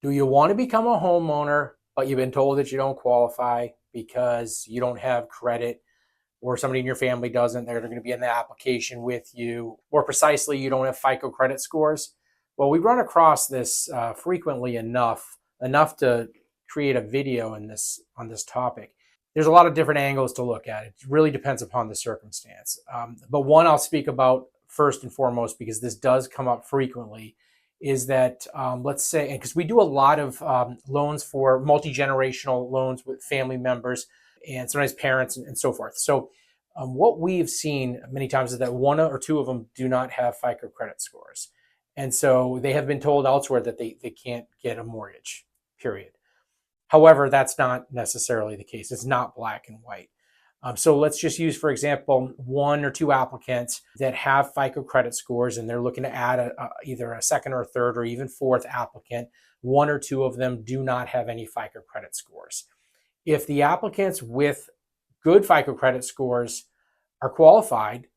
Do you want to become a homeowner, but you've been told that you don't qualify because you don't have credit or somebody in your family doesn't? They're going to be in the application with you. More precisely, you don't have FICO credit scores. Well, we run across this frequently enough to create a video on this topic. There's a lot of different angles to look at. It really depends upon the circumstance. But one I'll speak about first and foremost, because this does come up frequently, is that let's say, because we do a lot of loans for multi-generational loans with family members and sometimes parents and so forth. So what we've seen many times is that one or two of them do not have FICO credit scores. And so they have been told elsewhere that they can't get a mortgage, period. However, that's not necessarily the case. It's not black and white. So let's just use, for example, one or two applicants that have FICO credit scores and they're looking to add either a second or third or even fourth applicant. One or two of them do not have any FICO credit scores. If the applicants with good FICO credit scores are qualified,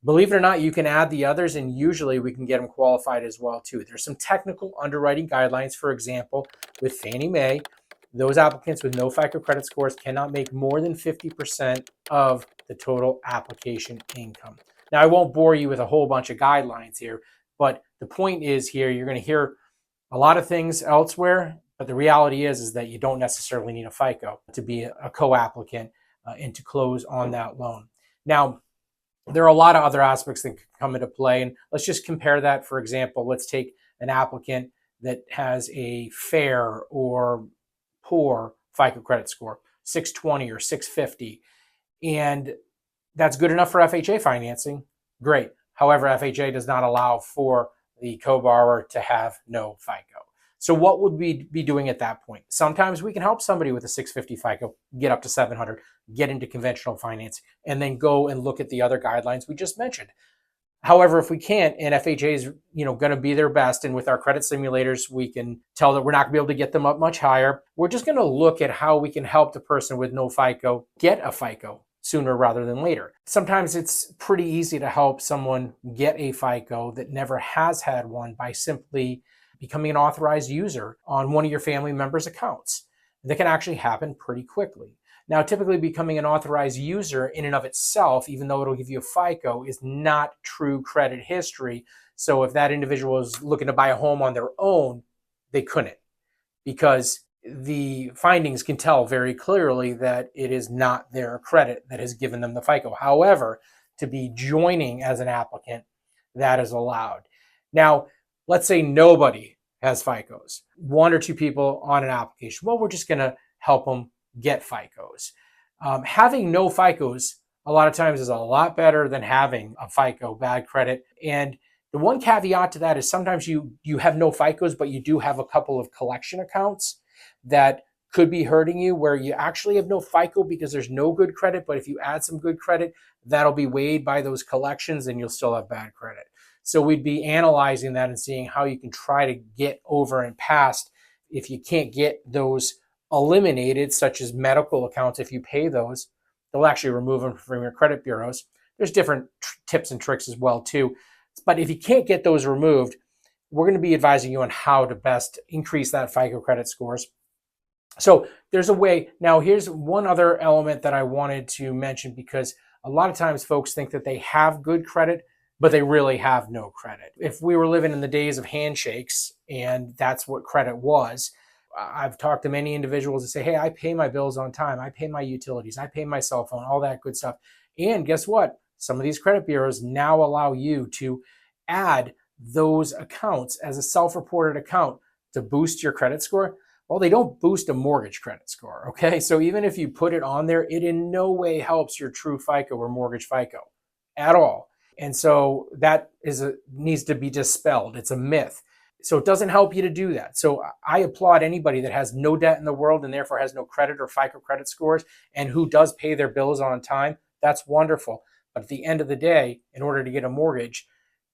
believe it or not, you can add the others and usually we can get them qualified as well too. There's some technical underwriting guidelines. For example, with Fannie Mae, those applicants with no FICO credit scores cannot make more than 50% of the total application income. Now, I won't bore you with a whole bunch of guidelines here, but the point is here, you're going to hear a lot of things elsewhere, but the reality is that you don't necessarily need a FICO to be a co-applicant and to close on that loan. Now, there are a lot of other aspects that can come into play, and let's just compare that. For example, let's take an applicant that has a fair or poor FICO credit score, 620 or 650, and that's good enough for FHA financing. Great. However, FHA does not allow for the co-borrower to have no FICO. So what would we be doing at that point? Sometimes we can help somebody with a 650 FICO get up to 700, get into conventional finance, and then go and look at the other guidelines we just mentioned. However, if we can't, and FHA is going to be their best, and with our credit simulators, we can tell that we're not going to be able to get them up much higher. We're just going to look at how we can help the person with no FICO get a FICO sooner rather than later. Sometimes it's pretty easy to help someone get a FICO that never has had one by simply becoming an authorized user on one of your family members' accounts. That can actually happen pretty quickly. Now, typically becoming an authorized user in and of itself, even though it'll give you a FICO, is not true credit history. So if that individual is looking to buy a home on their own, they couldn't, because the findings can tell very clearly that it is not their credit that has given them the FICO. However, to be joining as an applicant, that is allowed. Now, let's say nobody has FICOs, one or two people on an application. Well, we're just going to help them get FICOs. Having no FICOs a lot of times is a lot better than having a FICO, bad credit. And the one caveat to that is sometimes you have no FICOs, but you do have a couple of collection accounts that could be hurting you, where you actually have no FICO because there's no good credit. But if you add some good credit, that'll be weighed by those collections and you'll still have bad credit. So we'd be analyzing that and seeing how you can try to get over and past. If you can't get those eliminated, such as medical accounts, if you pay those, they'll actually remove them from your credit bureaus. There's different tips and tricks as well too. But if you can't get those removed, we're going to be advising you on how to best increase that FICO credit scores. So there's a way. Now, here's one other element that I wanted to mention, because a lot of times folks think that they have good credit, but they really have no credit. If we were living in the days of handshakes and that's what credit was, I've talked to many individuals that say, hey, I pay my bills on time. I pay my utilities. I pay my cell phone, all that good stuff. And guess what? Some of these credit bureaus now allow you to add those accounts as a self-reported account to boost your credit score. Well, they don't boost a mortgage credit score, okay? So even if you put it on there, it in no way helps your true FICO or mortgage FICO at all. And so that needs to be dispelled. It's a myth. So it doesn't help you to do that. So I applaud anybody that has no debt in the world and therefore has no credit or FICO credit scores and who does pay their bills on time. That's wonderful. But at the end of the day, in order to get a mortgage,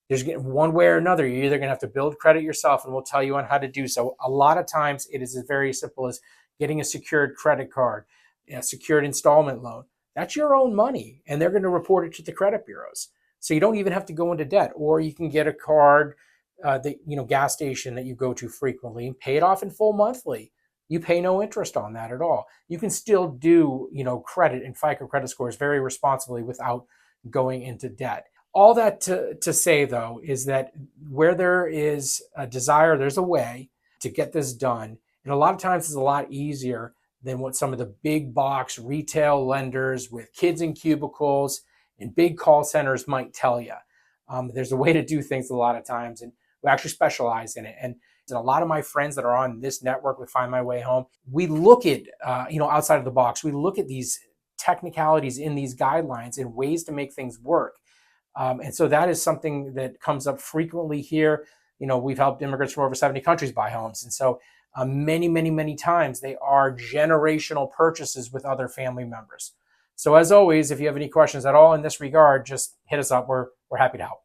there's one way or another, you're either going to have to build credit yourself, and we'll tell you on how to do so. A lot of times it is as very simple as getting a secured credit card, a secured installment loan. That's your own money, and they're going to report it to the credit bureaus. So you don't even have to go into debt, or you can get a card the gas station that you go to frequently and pay it off in full monthly. You pay no interest on that at all. You can still do credit and FICO credit scores very responsibly without going into debt. All that to say, though, is that where there is a desire, there's a way to get this done. And a lot of times it's a lot easier than what some of the big box retail lenders with kids in cubicles and big call centers might tell you. There's a way to do things a lot of times, and we actually specialize in it. And a lot of my friends that are on this network with Find My Way Home, we look at, outside of the box, we look at these technicalities in these guidelines and ways to make things work. And so that is something that comes up frequently here. We've helped immigrants from over 70 countries buy homes. And so many, many, many times they are generational purchases with other family members. So as always, if you have any questions at all in this regard, just hit us up. We're happy to help.